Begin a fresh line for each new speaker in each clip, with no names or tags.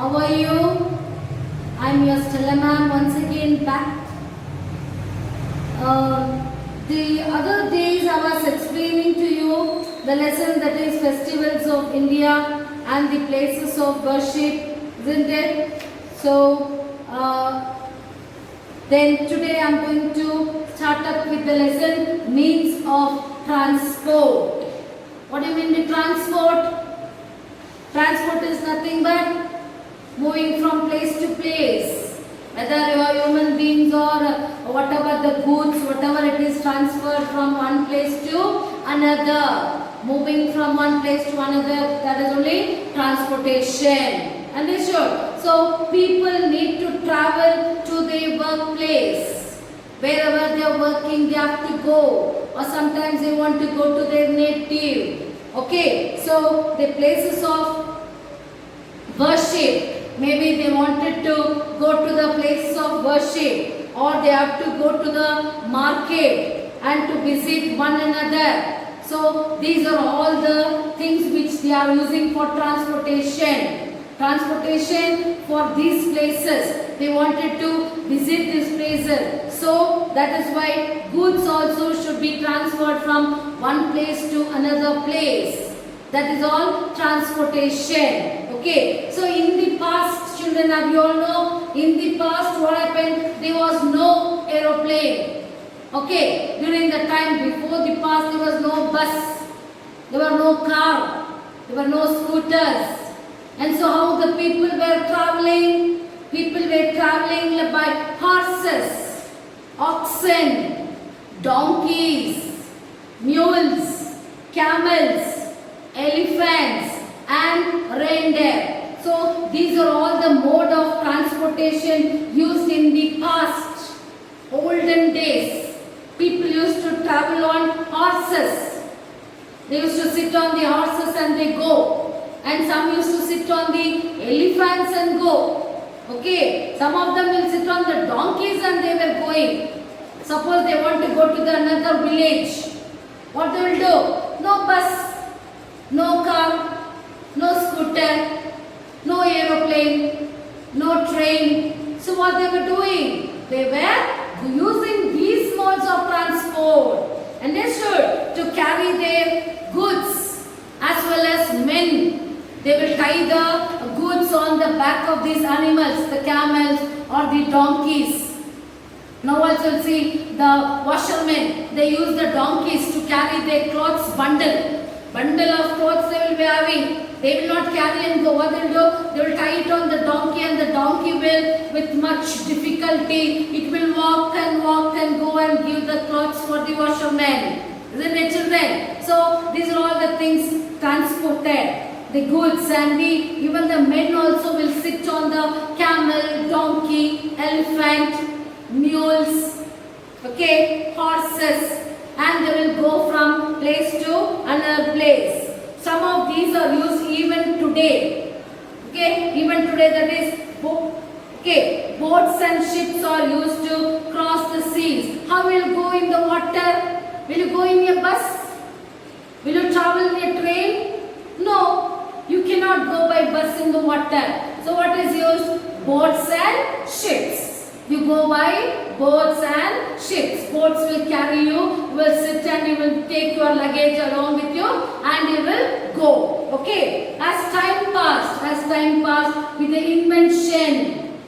How are you? I'm your Stella ma'am once again back. The other days I was explaining to you the lesson that is festivals of India and the places of worship, isn't it? So then today I am going to start up with the lesson means of transport. What do you mean by transport? Transport is nothing but moving from place to place. Whether you are human beings or whatever the goods, whatever it is, transferred from one place to another. Moving from one place to another, that is only transportation. Understood? So people need to travel to their workplace. Wherever they are working, they have to go. Or sometimes they want to go to their native. Okay, so the places of worship, maybe they wanted to go to the places of worship, or they have to go to the market and to visit one another. So these are all the things which they are using for transportation. Transportation for these places. They wanted to visit these places. So that is why goods also should be transferred from one place to another place. That is all transportation. Okay. So in the past, children, as you all know, in the past what happened? There was no aeroplane. Okay. During the time before the past, there was no bus. There were no car. There were no scooters. And so how the people were traveling? People were traveling by horses, oxen, donkeys, mules, camels, elephants and reindeer. So these are all the mode of transportation used in the past, olden days. People used to travel on horses. They used to sit on the horses and they go. And some used to sit on the elephants and go. Okay. Some of them will sit on the donkeys and they were going. Suppose they want to go to the another village. What they will do? No bus, no car, no scooter, no aeroplane, no train. So what they were doing? They were using these modes of transport. And they should to carry their goods as well as men. They will tie the goods on the back of these animals, the camels or the donkeys. Now also see the washermen, they use the donkeys to carry their clothes bundle. Bundle of clothes they will be having. They will not carry and go. What they will do? They will tie it on the donkey and the donkey will, with much difficulty, it will walk and go and give the clothes for the washermen. Isn't it, children? So these are all the things transported. The goods and even the men also will sit on the camel, donkey, elephant, mules, okay, horses, and they will go from place to another place. Some of these are used even today. Okay, even today, that is, okay, boats and ships are used to cross the seas. How will you go in the water? Will you go in a bus? Will you travel in a train? No. You cannot go by bus in the water. So what is used? Boats and ships. You go by boats and ships. Boats will carry you, will sit and you will take your luggage along with you and you will go. Okay. As time passed with the invention,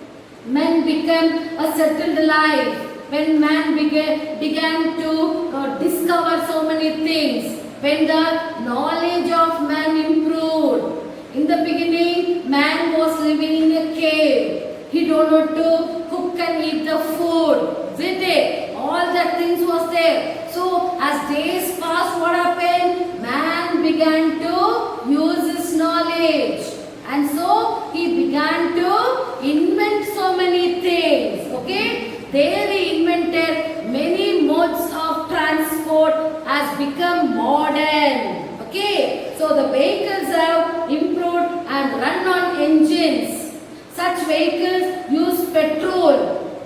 men became a settled life. When man began to discover so many things. When the knowledge of man improved. In the beginning, man was living in a cave. He don't know to cook and eat the food. Isn't it? All that things was there. So, as days passed, what happened? Man began to use his knowledge. And so, he began to invent so many things. Okay? There he invented many modes of transport has become modern. Okay, so the vehicles have improved and run on engines. Such vehicles use petrol,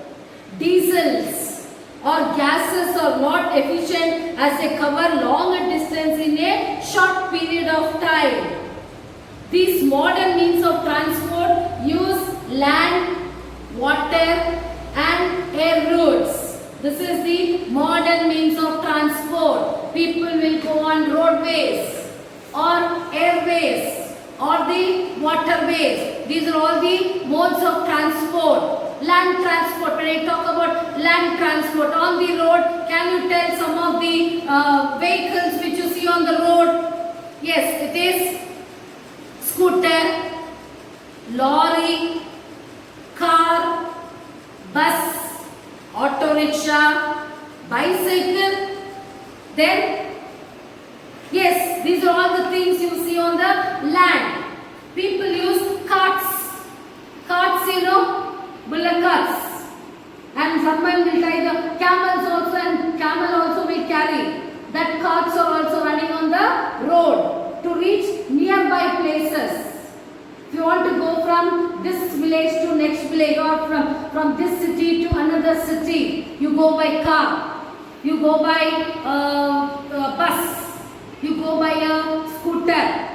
diesels or gases are not efficient as they cover longer distance in a short period of time. These modern means of transport use This is the modern means of transport. People will go on roadways or airways or the waterways. These are all the modes of transport. Land transport, when I talk about land transport on the road, can you tell some of the vehicles which you see on the road? Yes, it is scooter, lorry, car, bus, auto rickshaw, bicycle. Then, yes, these are all the things you see on the land. People use carts. Carts, you know, bullock carts. And someone will tie the camels also, and camel also will carry. That carts are also running on the road to reach nearby places. If you want to go from this village to next village or from this city to another city, you go by car, you go by bus, you go by a scooter,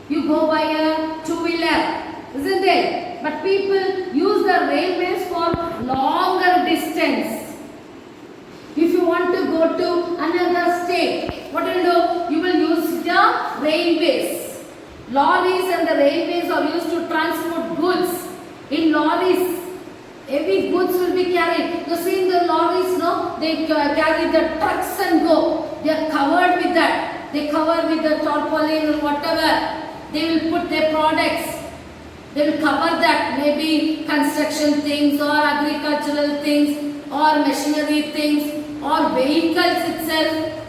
you go by a two-wheeler, isn't it? But people use the railways for longer distance. If you want to go to another state, what will do? You will use the railways. Lorries and the railways are used to transport goods. In lorries, heavy goods will be carried. You see in the lorries, no? They carry the trucks and go. They are covered with that. They cover with the tarpaulin or whatever. They will put their products. They will cover that, maybe construction things or agricultural things or machinery things or vehicles itself.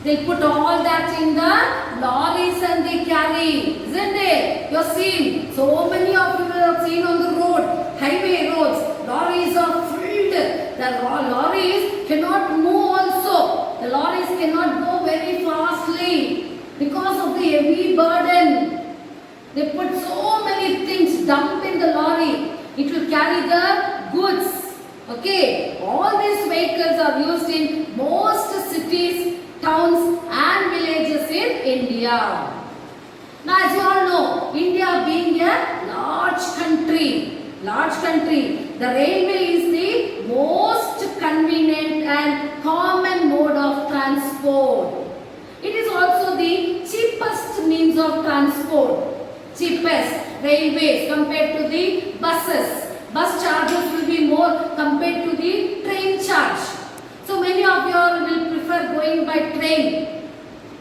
They put all that in the lorries and they carry, isn't it? You have seen, so many of you have seen on the road, highway roads, lorries are filled. The lorries cannot move also. The lorries cannot go very fastly because of the heavy burden. They put so many things, dump in the lorry. It will carry the goods. Okay, all these vehicles are used in most cities, towns and villages in India. Now as you all know, India being a large country, the railway is the most convenient and common mode of transport. It is also the cheapest means of transport. Cheapest railways compared to the buses. Bus charges will be more compared to the train charge. So many of you all will prefer going by train.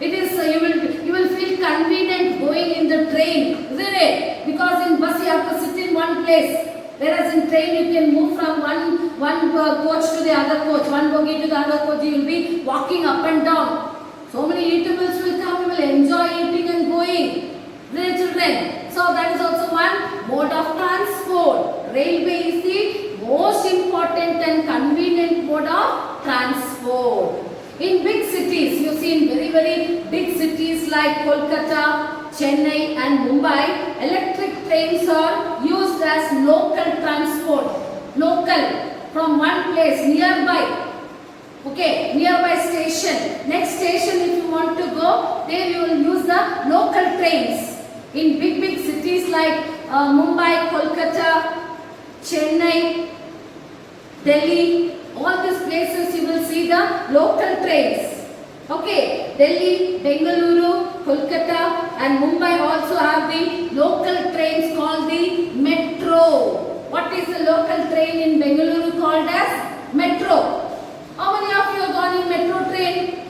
It is you will feel convenient going in the train, isn't it? Because in bus you have to sit in one place. Whereas in train you can move from one coach to the other coach, one bogie to the other coach. You will be walking up and down. So many eatables will come. You will enjoy eating and going. Little children. So that is also one mode of transport. Railway is the most important and convenient mode of transport. In big cities, you see in very big cities like Kolkata, Chennai and Mumbai, electric trains are used as local transport. Local, from one place nearby. Okay, nearby station. Next station if you want to go, there you will use the local trains. In big cities like Mumbai, Kolkata, Chennai, Delhi, all these places you will see the local trains. Okay, Delhi, Bengaluru, Kolkata and Mumbai also have the local trains called the metro. What is the local train in Bengaluru called as? Metro. How many of you have gone in metro train?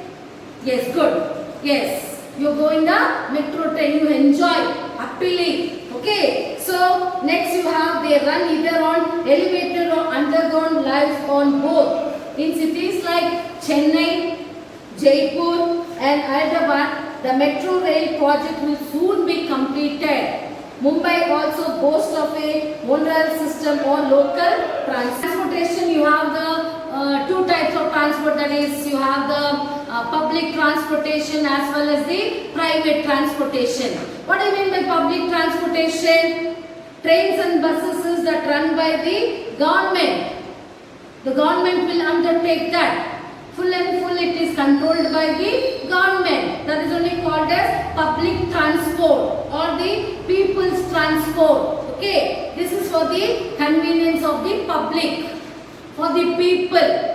Yes, good. Yes. You go in the metro train, you enjoy happily. Okay, so next you have, they run either on elevated or underground lines on both. In cities like Chennai, Jaipur and Hyderabad, the metro rail project will soon be completed. Mumbai also boasts of a monorail system or local transportation. You have the two types of transport, that is you have the public transportation as well as the private transportation. What do you mean by public transportation? Trains and buses is that run by the government. The government will undertake that. Full and full it is controlled by the government. That is only called as public transport or the people's transport. Okay, this is for the convenience of the public, for the people.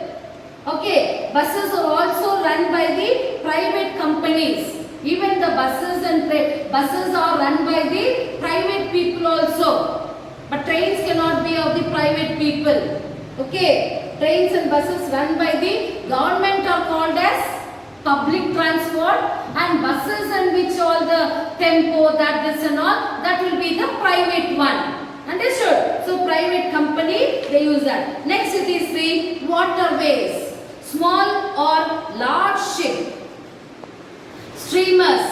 Okay, buses are also run by the private companies. Even the buses and buses are run by the private people also. But trains cannot be of the private people. Okay, trains and buses run by the government are called as public transport, and buses and which all the tempo, that this and all, that will be the private one. Understood? So private company, they use that. Next it is the waterways. Small or large ship, steamers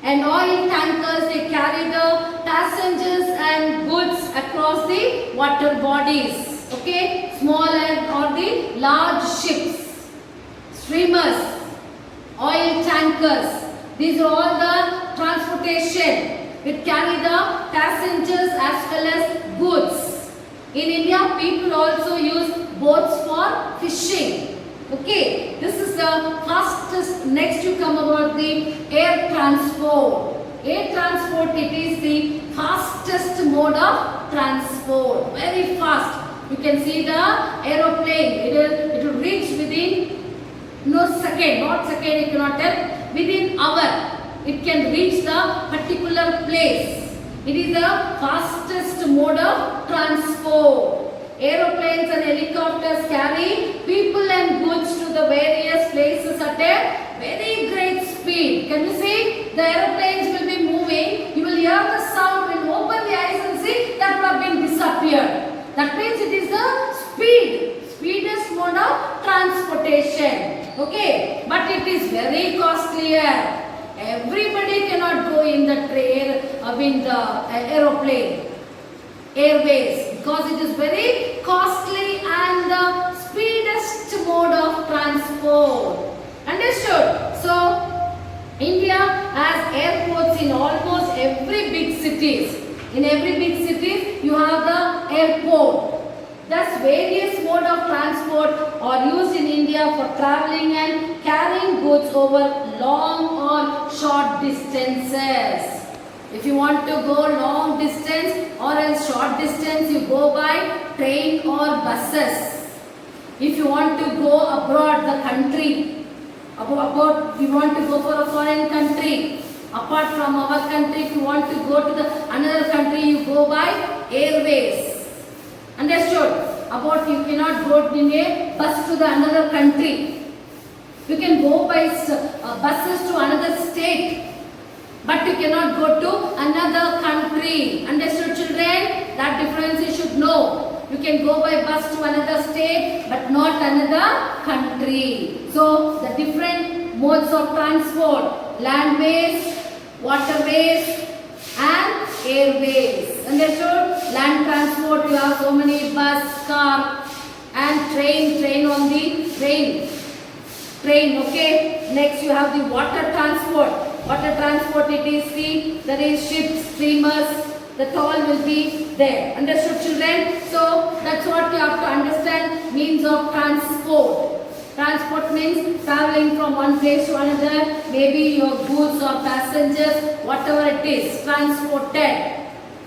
and oil tankers, they carry the passengers and goods across the water bodies. Okay, small and or the large ships, steamers, oil tankers, these are all the transportation. It carry the passengers as well as goods. In India, people also use boats for fishing. Okay, this is the fastest. Next you come about the air transport. Air transport, it is the fastest mode of transport. Very fast. You can see the aeroplane. It will reach within no second, not second, you cannot tell, within hour. It can reach the particular place. It is the fastest mode of transport. Aeroplanes and helicopters carry people and goods to the various places at a very great speed. Can you see? The aeroplanes will be moving. You will hear the sound. When you open the eyes and see, that will have been disappeared. That means it is the speediest mode of transportation. Okay, but it is very costlier. Everybody cannot go in the train, in the aeroplane, airways, because it is very costly and the speediest mode of transport. Understood? So, India has airports in almost every big cities. In every big city, you have the airport. Thus, various mode of transport are used in India for traveling and carrying goods over long or short distances. If you want to go long distance or else short distance, you go by train or buses. If you want to go abroad the country, you want to go for a foreign country, apart from our country, if you want to go to the another country, you go by airways. Understood? You cannot go in a bus to the another country. You can go by buses to another state, but you cannot go to another country. Understood, children? That difference you should know. You can go by bus to another state, but not another country. So, the different modes of transport: landways, waterways, and airways. Understood? Land transport, you have so many bus, car, and train on the train. Okay. Next you have the water transport. Water transport, it is there is ships, steamers, the toll will be there. Understood, children? So that's what you have to understand, means of transport. Transport means traveling from one place to another, maybe your goods or passengers, whatever it is, transported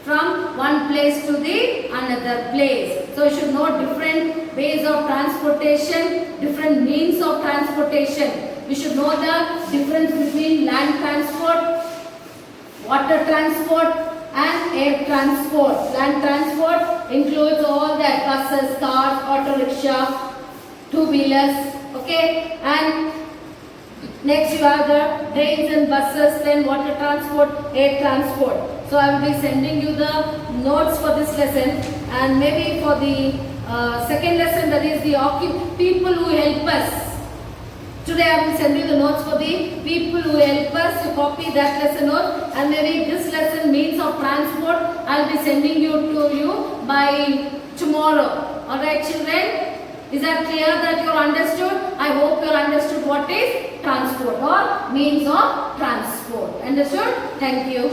from one place to the another place. So you should know different ways of transportation, different means of transportation. You should know the difference between land transport, water transport and air transport. Land transport includes all that: buses, cars, auto rickshaw, two-wheelers. Okay, and next you have the trains and buses, then water transport, air transport. So I will be sending you the notes for this lesson, and maybe for the second lesson, that is the people who help us. Today I will send you the notes for the people who help us. You copy that lesson note, and maybe this lesson, means of transport, I will be sending to you by tomorrow. Alright, children? Is that clear that you understood? I hope you understood what is transport or means of transport. Understood? Thank you.